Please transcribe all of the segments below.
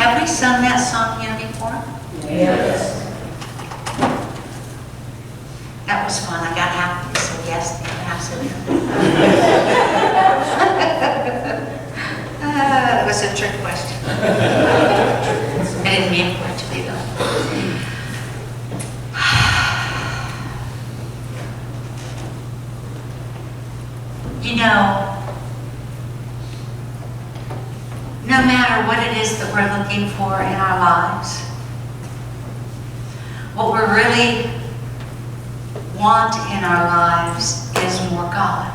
Have we sung that song here before? Yes. That was fun. I got happy, so yes, absolutely. That was a trick question. I didn't mean for it to be though. You know, no matter what it is that we're looking for in our lives, what we really want in our lives is more God.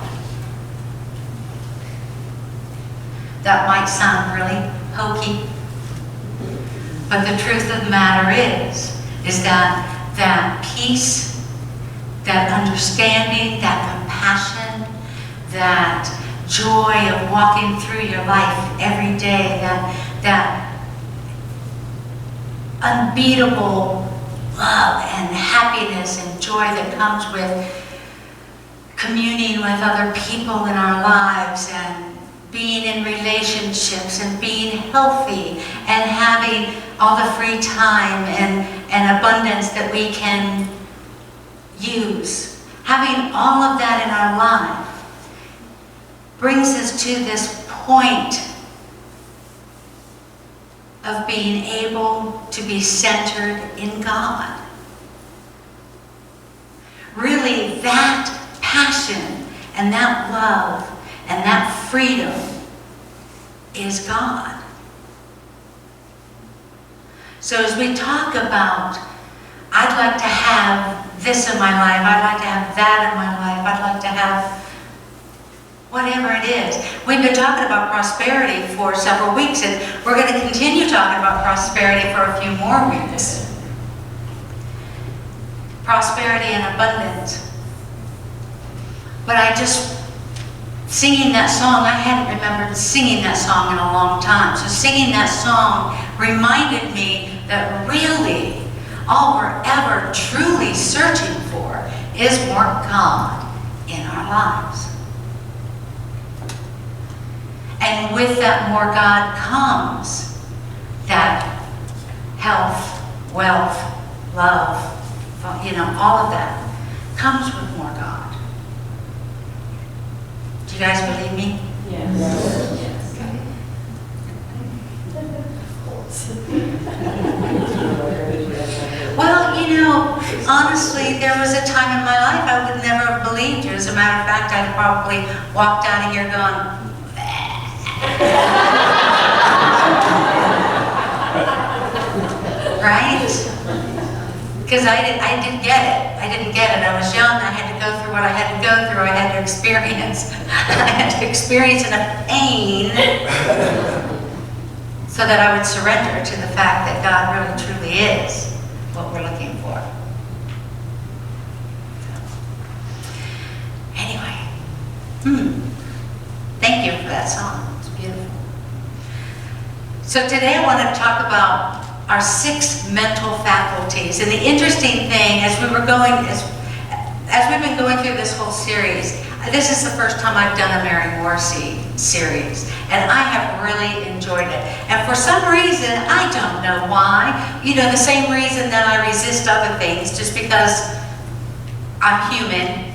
That might sound really hokey, but the truth of the matter is that peace, that understanding, that compassion, that joy of walking through your life every day, that unbeatable love and happiness and joy that comes with communing with other people in our lives and being in relationships and being healthy and having all the free time and abundance that we can use. Having all of that in our life brings us to this point of being able to be centered in God. Really, that passion and that love and that freedom is God. So as we talk about, I'd like to have this in my life, I'd like to have that in my life, I'd like to have whatever it is. We've been talking about prosperity for several weeks, and we're going to continue talking about prosperity for a few more weeks. Prosperity and abundance. But singing that song, I hadn't remembered singing that song in a long time. So singing that song reminded me that really all we're ever truly searching for is more God in our lives. And with that more God comes that health, wealth, love, all of that comes with more God. Do you guys believe me? Yes. Well, honestly, there was a time in my life I would never have believed you. As a matter of fact, I'd probably walked out of here going, right? Because I didn't get it. I didn't get it. I was young. I had to go through what I had to go through. I had to experience. I had to experience enough pain so that I would surrender to the fact that God really truly is what we're looking for. Anyway, thank you for that song. It's beautiful. So today I want to talk about our 6 mental faculties. And the interesting thing, as we've been going through this whole series, this is the first time I've done a Mary Morrissey series, and I have really enjoyed it. And for some reason, I don't know why, the same reason that I resist other things, just because I'm human,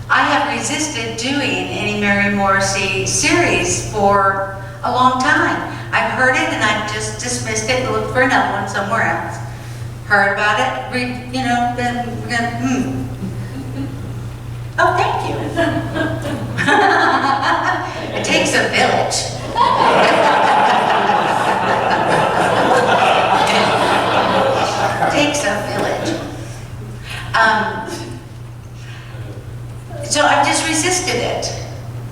I have resisted doing any Mary Morrissey series for a long time. I've heard it and I've just dismissed it and looked for another one somewhere else. Heard about it, then we're gonna, Oh, thank you. It takes a village. It takes a village. So I've just resisted it.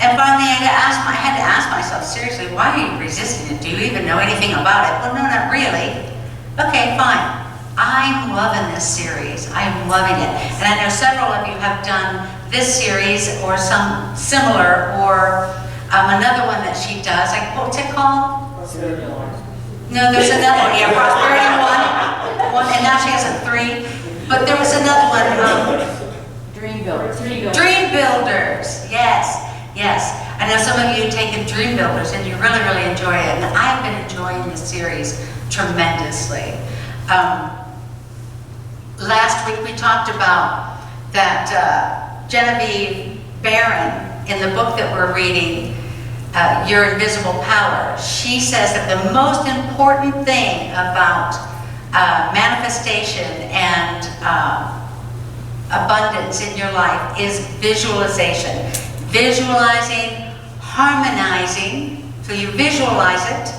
And finally I had to ask myself, seriously, why are you resisting it? Do you even know anything about it? Well, no, not really. Okay, fine. I'm loving this series. I'm loving it. And I know several of you have done this series or some similar, or another one that she does. What's it called? Prosperity. No, there's another one. Yeah, Prosperity one, and now she has a 3. But there was another one. Dream Builders. Dream Builders. Yes. I know some of you have taken Dream Builders and you really, really enjoy it. And I've been enjoying this series tremendously. Last week we talked about that Genevieve Barron, in the book that we're reading, Your Invisible Power, she says that the most important thing about manifestation and abundance in your life is visualization. Visualizing, harmonizing, so you visualize it,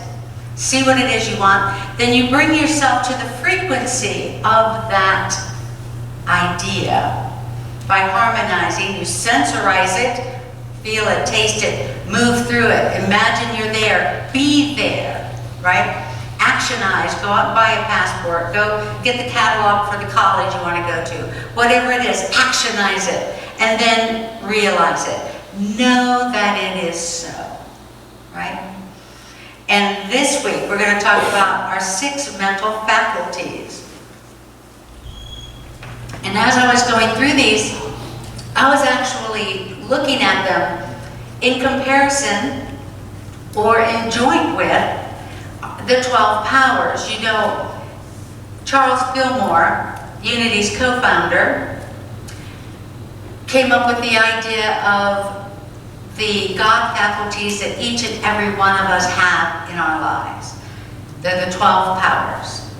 see what it is you want, then you bring yourself to the frequency of that idea. By harmonizing, you sensorize it, feel it, taste it, move through it, imagine you're there, be there, right? Actionize, go out and buy a passport, go get the catalog for the college you want to go to. Whatever it is, actionize it, and then realize it. Know that it is so, right? And this week, we're going to talk about our 6 mental faculties. And as I was going through these, I was actually looking at them in comparison or in joint with the 12 powers. You know, Charles Fillmore, Unity's co-founder, came up with the idea of the God faculties that each and every one of us have in our lives. They're the 12 powers.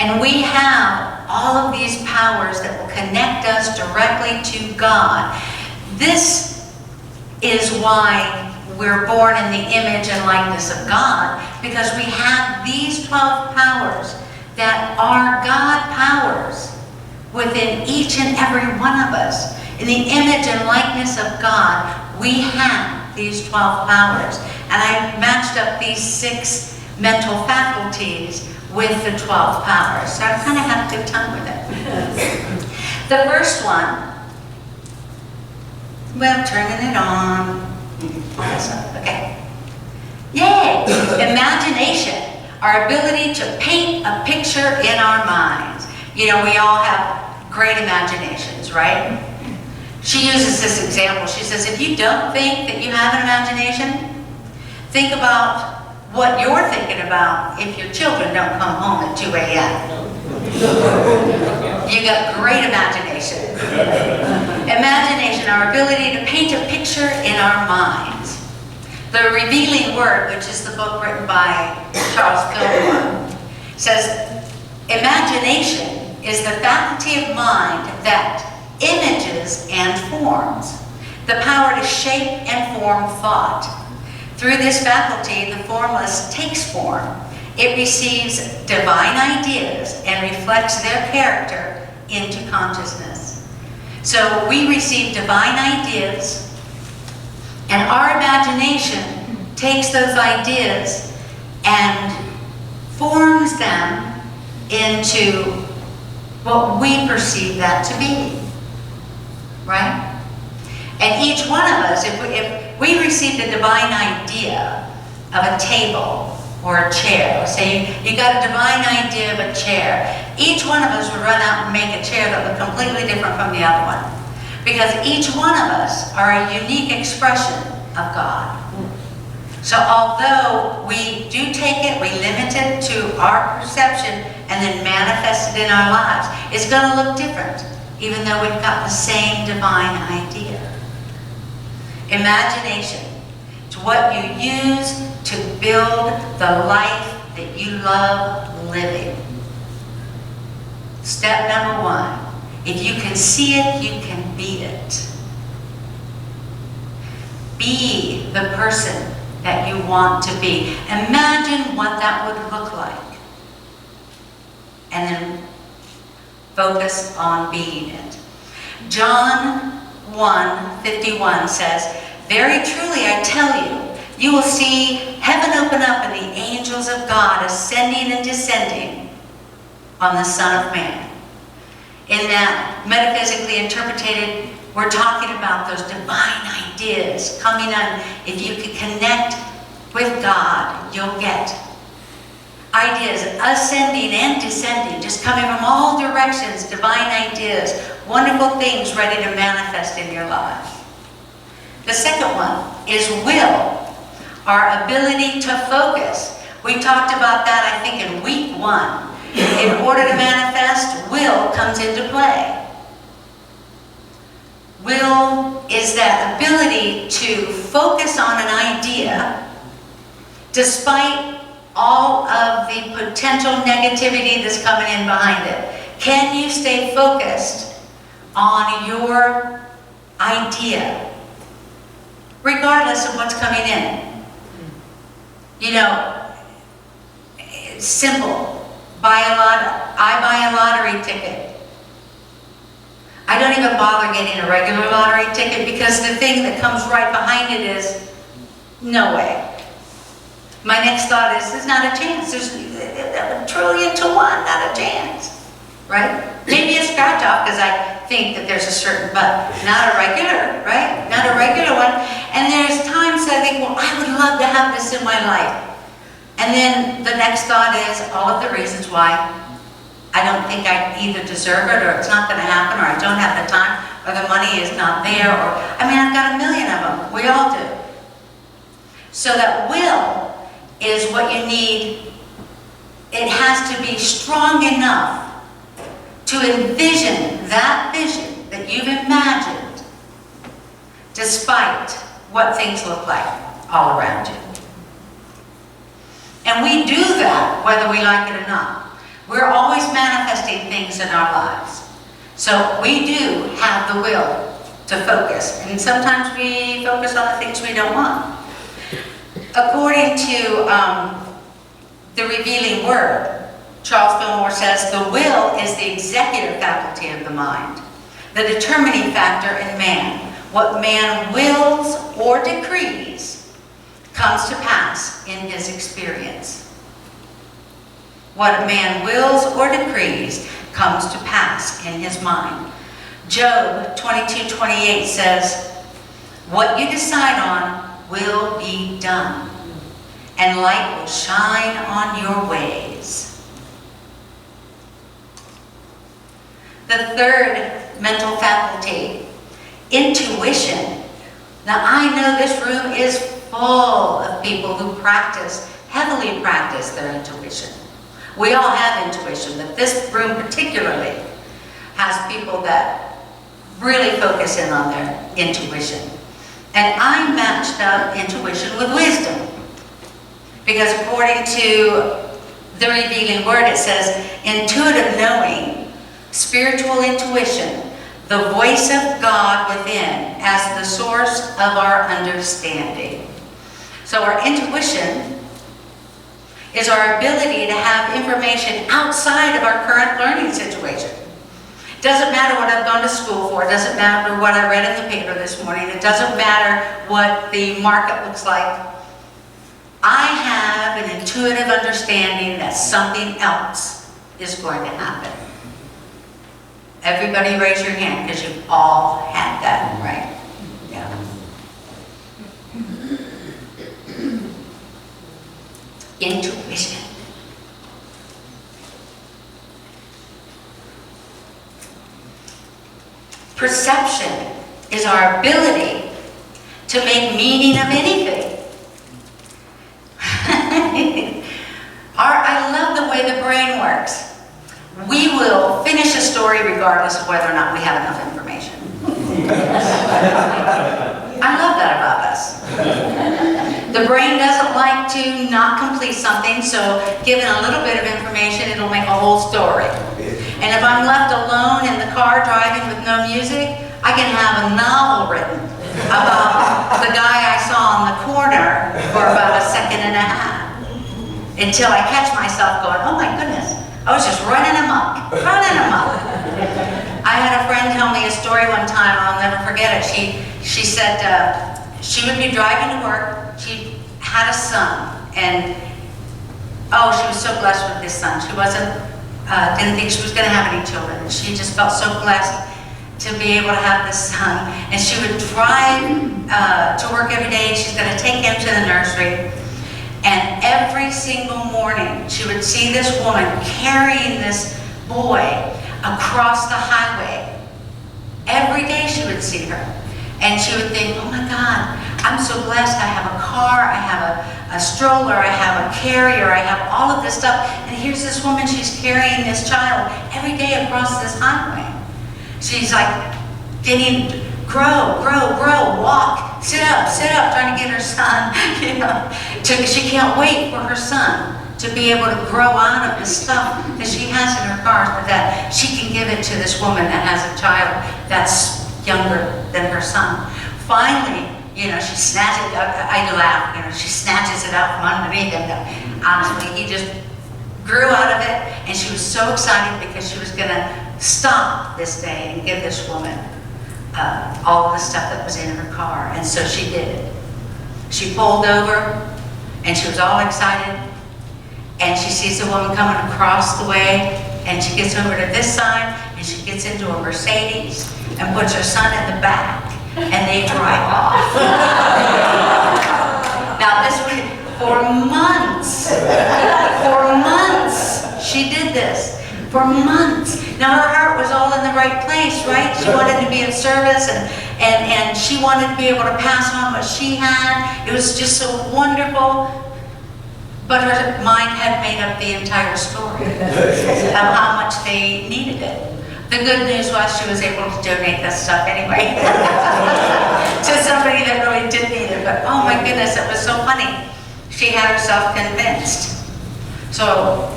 And we have all of these powers that will connect us directly to God. This is why we're born in the image and likeness of God, because we have these 12 powers that are God powers within each and every one of us. In the image and likeness of God, we have these 12 powers. And I matched up these 6 mental faculties with the 12 powers. So I kind of had a good time with it. The first one, well, turning it on. Awesome. Okay. Yay! Imagination. Our ability to paint a picture in our minds. You know, we all have great imaginations, right? She uses this example. She says, if you don't think that you have an imagination, think about what you're thinking about if your children don't come home at 2 a.m. You got great imagination. Imagination, our ability to paint a picture in our minds. The Revealing Word, which is the book written by Charles Fillmore, says, imagination is the faculty of mind that images and forms, the power to shape and form thought. Through this faculty, the formless takes form. It receives divine ideas and reflects their character into consciousness. So we receive divine ideas, and our imagination takes those ideas and forms them into what we perceive that to be. Right? And each one of us, if we received a divine idea of a table or a chair, let's say you got a divine idea of a chair, each one of us would run out and make a chair that looked completely different from the other one. Because each one of us are a unique expression of God. So although we do take it, we limit it to our perception and then manifest it in our lives, it's going to look different, even though we've got the same divine idea. Imagination. It's what you use to build the life that you love living. Step number 1. If you can see it, you can be it. Be the person that you want to be. Imagine what that would look like. And then focus on being it. John 1:51 says, very truly I tell you, you will see heaven open up and the angels of God ascending and descending on the Son of Man. In that, metaphysically interpreted, we're talking about those divine ideas coming on. If you could connect with God, you'll get ideas ascending and descending, just coming from all directions, divine ideas, wonderful things ready to manifest in your life. The second one is will, our ability to focus. We talked about that, I think, in week 1. In order to manifest, will comes into play. Will is that ability to focus on an idea despite all of the potential negativity that's coming in behind it. Can you stay focused on your idea regardless of what's coming in? You know, it's simple. I buy a lottery ticket. I don't even bother getting a regular lottery ticket because the thing that comes right behind it is, no way. My next thought is, there's not a chance. There's a trillion to 1, not a chance. Right? Maybe a scratch off because I think that there's a certain, but not a regular, right? Not a regular one. And there's times that I think, well, I would love to have this in my life. And then the next thought is all of the reasons why I don't think I either deserve it, or it's not going to happen, or I don't have the time, or the money is not there, or, I mean, I've got a million of them. We all do. So that will is what you need. It has to be strong enough to envision that vision that you've imagined, despite what things look like all around you. And we do that whether we like it or not. We're always manifesting things in our lives. So we do have the will to focus. And sometimes we focus on the things we don't want. According to the Revealing Word, Charles Fillmore says, the will is the executive faculty of the mind, the determining factor in man. What man wills or decrees comes to pass in his experience. What a man wills or decrees comes to pass in his mind. Job 22:28 says, what you decide on will be done, and light will shine on your ways. The third mental faculty, intuition. Now I know this room is full of people who heavily practice their intuition. We all have intuition, but this room particularly has people that really focus in on their intuition. And I matched up intuition with wisdom. Because according to the Revealing Word, it says, intuitive knowing, spiritual intuition, the voice of God within as the source of our understanding. So our intuition is our ability to have information outside of our current learning situation. It doesn't matter what I've gone to school for. It doesn't matter what I read in the paper this morning. It doesn't matter what the market looks like. I have an intuitive understanding that something else is going to happen. Everybody raise your hand because you've all had that, right? Yeah. Intuition. Perception is our ability to make meaning of anything. I love the way the brain works. We will finish a story regardless of whether or not we have enough information. I love that about us. The brain doesn't like to not complete something, so given a little bit of information, it'll make a whole story. And if I'm left alone in the car driving with no music, I can have a novel written about the guy I saw on the corner for about a second and a half. Until I catch myself going, oh my goodness, I was just running amok. I had a friend tell me a story one time, I'll never forget it. She said she would be driving to work. She had a son, and oh, she was so blessed with this son. She didn't think she was going to have any children. She just felt so blessed to be able to have this son. And she would drive to work every day, and she's going to take him to the nursery. And every single morning, she would see this woman carrying this boy across the highway. Every day she would see her. And she would think, oh my God, I'm so blessed. I have a car, I have a stroller, I have a carrier, I have all of this stuff. And here's this woman, she's carrying this child every day across this highway. She's like getting, grow, walk, sit up, trying to get her son, you know. She can't wait for her son to be able to grow out of the stuff that she has in her car, so that she can give it to this woman that has a child that's younger than her son. Finally, you know, she snatches it, I laugh, you know, she snatches it out from underneath him. Honestly, he just grew out of it, and she was so excited because she was gonna stop this day and give this woman all of the stuff that was in her car. And so she did. She pulled over, and she was all excited, and she sees a woman coming across the way, and she gets over to this side, and she gets into a Mercedes and puts her son in the back, and they drive off. Now this was for months she did this, for months. Now her heart was all in the right place, right? She wanted to be of service, and she wanted to be able to pass on what she had. It was just so wonderful. But her mind had made up the entire story of how much they needed it. The good news was she was able to donate that stuff anyway to somebody that really did need it. But oh my goodness, it was so funny. She had herself convinced. So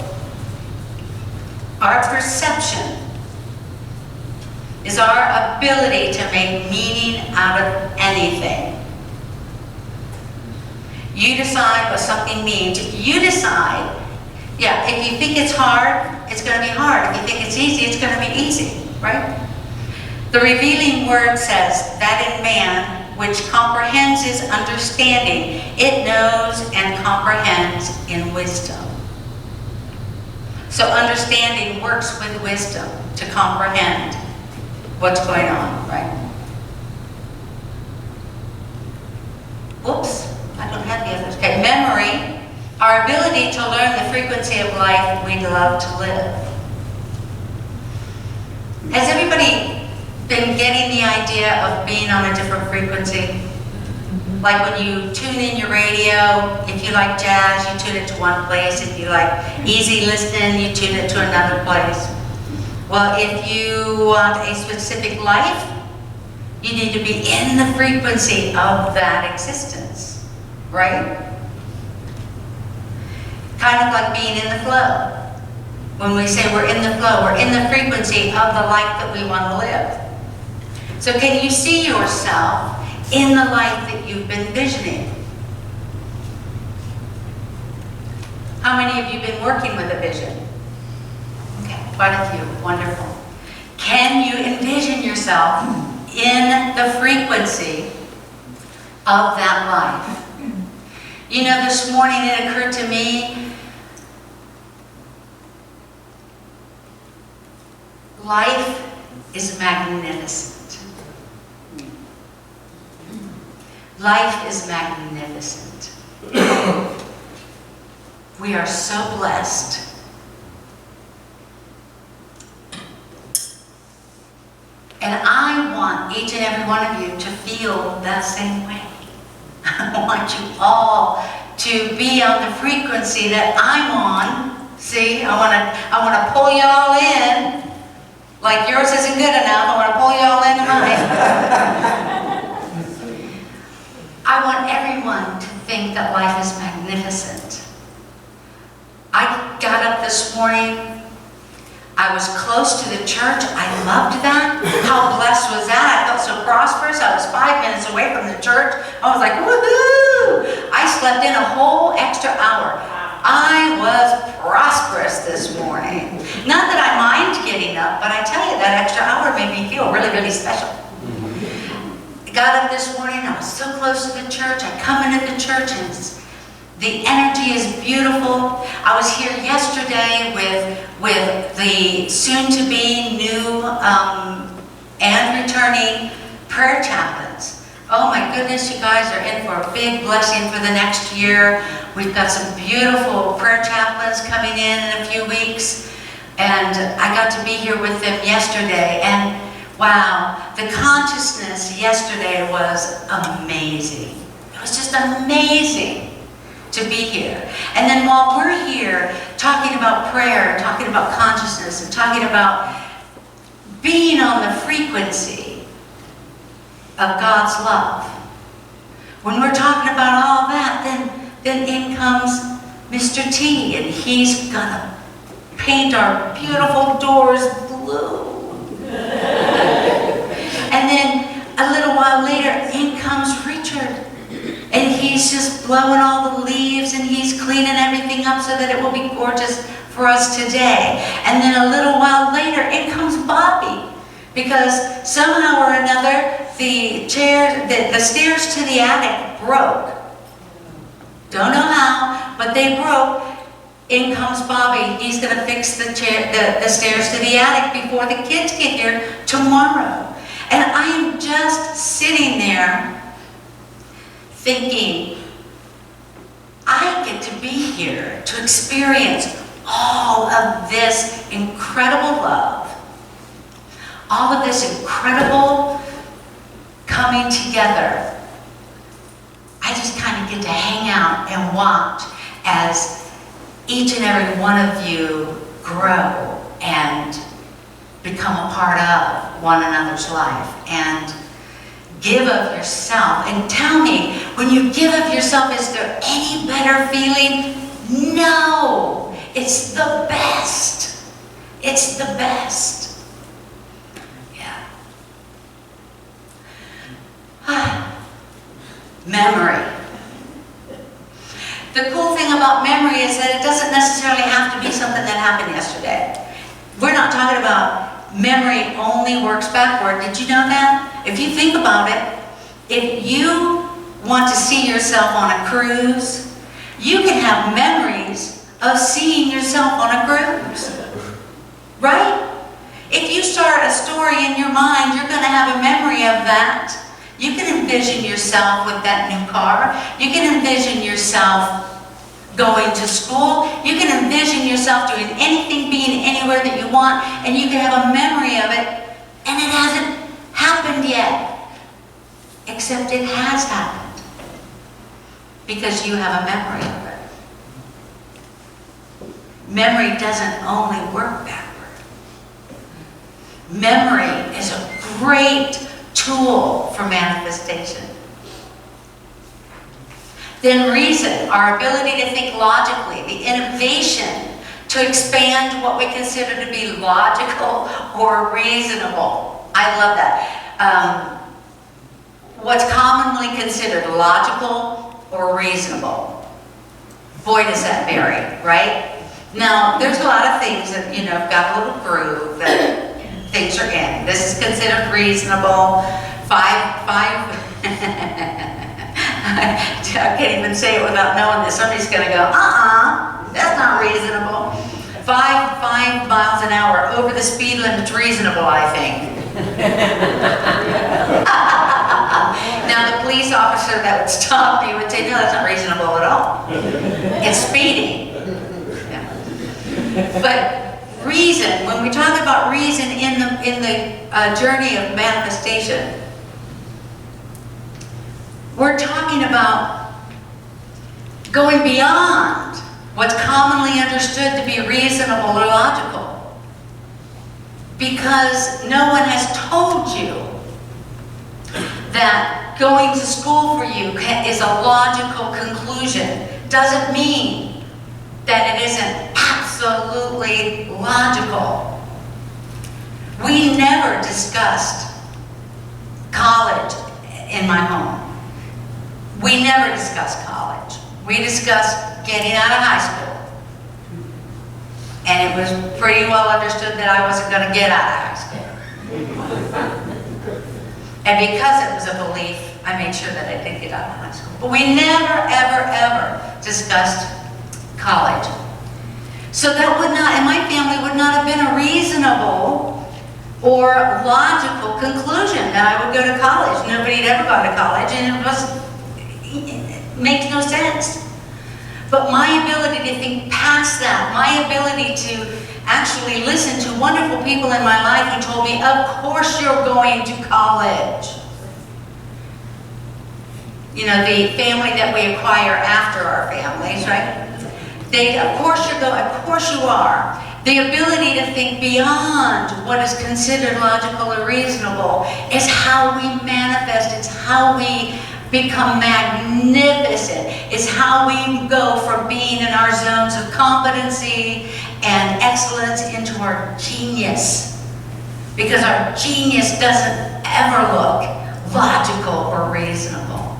our perception is our ability to make meaning out of anything. You decide what something means. You decide, yeah, if you think it's hard, it's going to be hard. If you think it's easy, it's going to be easy, right? The revealing word says that in man, which comprehends his understanding, it knows and comprehends in wisdom. So understanding works with wisdom to comprehend what's going on, right? Whoops. I don't have the others. Okay, memory, our ability to learn the frequency of life we love to live. Has everybody been getting the idea of being on a different frequency? Like when you tune in your radio, if you like jazz, you tune it to one place. If you like easy listening, you tune it to another place. Well, if you want a specific life, you need to be in the frequency of that existence. Right? Kind of like being in the flow. When we say we're in the flow, we're in the frequency of the life that we want to live. So can you see yourself in the life that you've been visioning? How many of you have been working with a vision? Okay, quite a few. Wonderful. Can you envision yourself in the frequency of that life? You know, this morning it occurred to me, life is magnificent. Life is magnificent. We are so blessed. And I want each and every one of you to feel that same way. I want you all to be on the frequency that I'm on. See, I want to pull you all in. Like yours isn't good enough, I want to pull you all into mine. I want everyone to think that life is magnificent. I got up this morning. I was close to the church. I loved that. How blessed was that? I felt so prosperous. I was 5 minutes away from the church. I was like, woohoo! I slept in a whole extra hour. I was prosperous this morning. Not that I mind getting up, but I tell you, that extra hour made me feel really, really special. I got up this morning. I was so close to the church. I come into the church and the energy is beautiful. I was here yesterday with the soon-to-be new and returning prayer chaplains. Oh my goodness, you guys are in for a big blessing for the next year. We've got some beautiful prayer chaplains coming in a few weeks. And I got to be here with them yesterday. And Wow, the consciousness yesterday was amazing. It was just amazing to be here. And then while we're here talking about prayer, talking about consciousness, and talking about being on the frequency of God's love, when we're talking about all that, then in comes Mr. T, and he's gonna paint our beautiful doors blue. And then a little while later, in comes Richard. And he's just blowing all the leaves and he's cleaning everything up so that it will be gorgeous for us today. And then a little while later, in comes Bobby. Because somehow or another, the stairs to the attic broke. Don't know how, but they broke. In comes Bobby. He's going to fix the stairs to the attic before the kids get here tomorrow. And I am just sitting there thinking, I get to be here to experience all of this incredible love, all of this incredible coming together. I just kind of get to hang out and watch as each and every one of you grow and become a part of one another's life and give of yourself. And tell me, when you give of yourself, is there any better feeling? No, it's the best. It's the best. Yeah. Memory. The cool thing about memory is that it doesn't necessarily have to be something that happened yesterday. We're not talking about memory only works backward. Did you know that? If you think about it, if you want to see yourself on a cruise, you can have memories of seeing yourself on a cruise. Right? If you start a story in your mind, you're going to have a memory of that. You can envision yourself with that new car. You can envision yourself going to school. You can envision yourself doing anything, being anywhere that you want, and you can have a memory of it, and it hasn't happened yet. Except it has happened. Because you have a memory of it. Memory doesn't only work backward. Memory is a great tool for manifestation. Then reason, our ability to think logically, the innovation to expand what we consider to be logical or reasonable. I love that. What's commonly considered logical or reasonable. Boy, does that vary, right? Now, there's a lot of things that, have got a little groove that things are in. This is considered reasonable. I can't even say it without knowing that somebody's going to go, that's not reasonable. 5 miles an hour over the speed limit's reasonable, I think. Now, the police officer that would stop me would say, no, that's not reasonable at all. It's speeding. Yeah. But reason, when we talk about reason in the journey of manifestation, we're talking about going beyond what's commonly understood to be reasonable or logical. Because no one has told you that going to school for you is a logical conclusion. Doesn't mean that it isn't absolutely logical. We never discussed college in my home. We never discussed college. We discussed getting out of high school. And it was pretty well understood that I wasn't going to get out of high school. And because it was a belief, I made sure that I did get out of high school. But we never, ever, ever discussed college. So that would not, and my family would not have been a reasonable or logical conclusion that I would go to college. Nobody had ever gone to college, and it makes no sense. But my ability ability to think past that, my ability to actually listen to wonderful people in my life who told me, of course you're going to college. You know, the family that we acquire after our families, right? Of course you are. The ability to think beyond what is considered logical or reasonable is how we manifest. It's how we become magnificent. It's how we go from being in our zones of competency and excellence into our genius. Because our genius doesn't ever look logical or reasonable.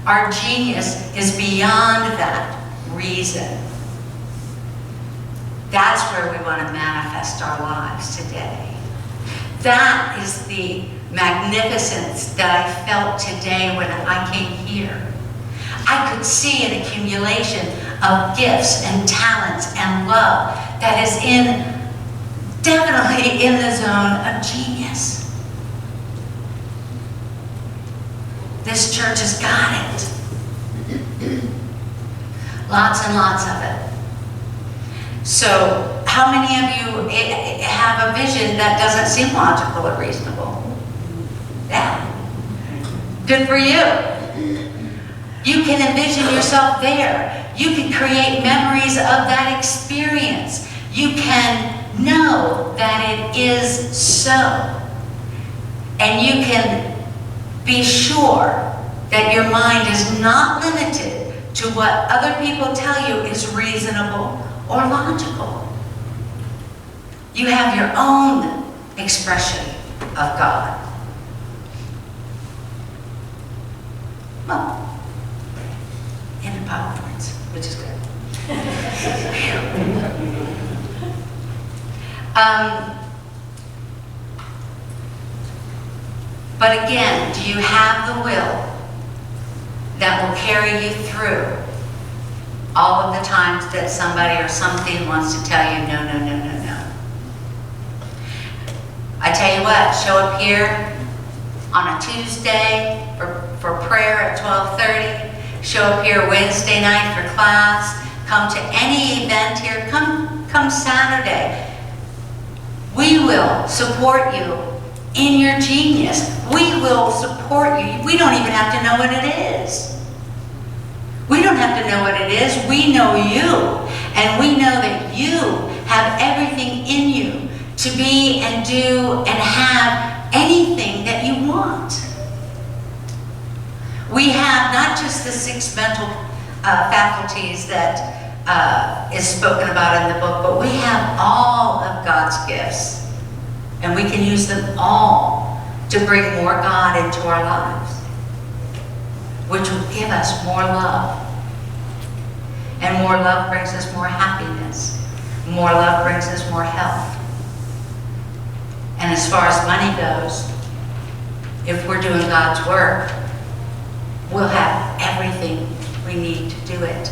Our genius is beyond that reason. That's where we want to manifest our lives today. That is the magnificence that I felt today when I came here. I could see an accumulation of gifts and talents and love that is definitely in the zone of genius. This church has got it. Lots and lots of it. So, how many of you have a vision that doesn't seem logical or reasonable? Yeah. Good for you. You can envision yourself there. You can create memories of that experience. You can know that it is so. And you can be sure that your mind is not limited to what other people tell you is reasonable or logical. You have your own expression of God. Well, in the PowerPoints, which is good. But again, do you have the will that will carry you through all of the times that somebody or something wants to tell you, no, no, no, no, no? I tell you what, show up here on a Tuesday for prayer at 12:30. Show up here Wednesday night for class. Come to any event here. Come Saturday. We will support you in your genius. We will support you. We don't even have to know what it is. We don't have to know what it is. We know you. And we know that you have everything in you to be and do and have anything that you want. We have not just the 6 mental faculties that is spoken about in the book, but we have all of God's gifts. And we can use them all to bring more God into our lives, which will give us more love. And more love brings us more happiness. More love brings us more health. And as far as money goes, if we're doing God's work, we'll have everything we need to do it.